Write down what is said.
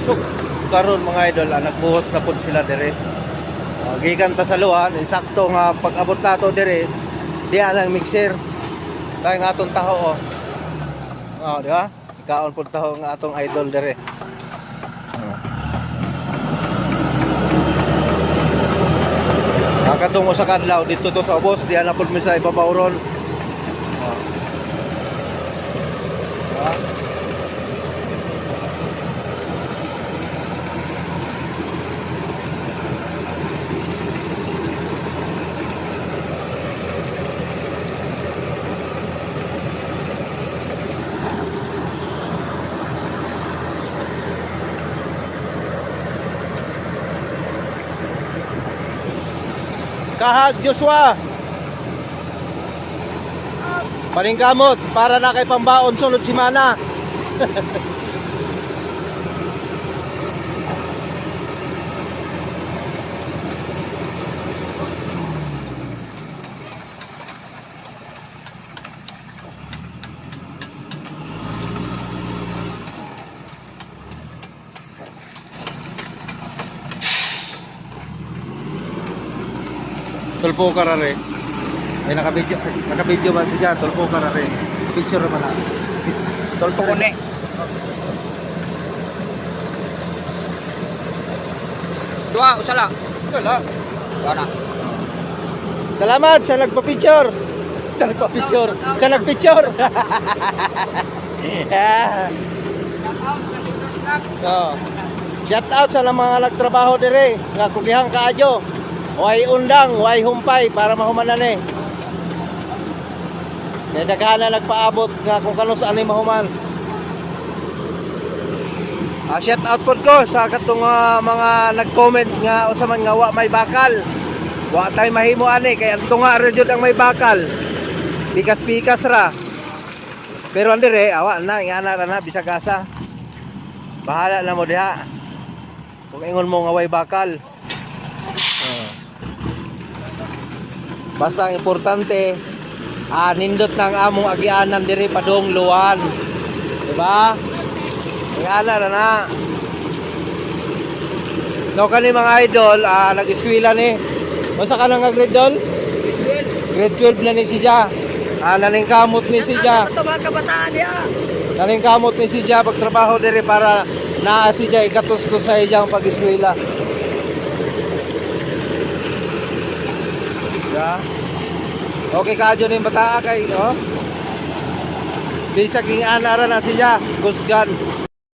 So karon mga idol, nagbuhos na pud sila dire. Gikan ta sa luhan, insakto nga pag-abot nato dire, diha lang mixer. Kay nga atong taho di ba? Ikaon pud taho nga atong idol dire. Nakatungo sa kadlaw dito to sa ubos, diha na pud mi sa ibabaw ron. Kahag Joshua. Paningkamot para na kay pambaon sunod semana. Tulpo ka rare. Ay naka-video ba siya? Tulpo ka rare. Picture naman na. Tulpo ko ni. Dua, usala. Sala. Wala. Salamat sa nagpa-picture. Sa nagpa-picture. Sa nag-picture. Oh. Shout out sa mga nagtrabaho dire nga kugihang kaadyo. Way undang, way humpay para mahumanan eh. Kaya daghana nagpaabot nga kung kano saan ay mahuman. Shout out po ko sa katong mga nag-comment nga usa man nga wa may bakal. Wa tay mahimo ani kay adto nga ra jud ang may bakal. Pikas-pikas ra. Pero andere awa na ingana ra na bisag asa. Bahala na mo diha. Kung ingon mo nga way bakal. Basta ang importante, nindot ng among agianan diri padong luwan. Diba? Agianan na. So kani mga idol, nag-eskwela ni. Masa ka nang grade dol? Grade 12 na ni si Ja. Naningkamot ni si Ja. Ito mga kabataan niya. Naningkamot ni si Ja pagtrabaho diri para naa si Ja ikatustos sa iyang pag-eskwela. Okay kadyo ni bata kay bisag ing anara na siya kusgan.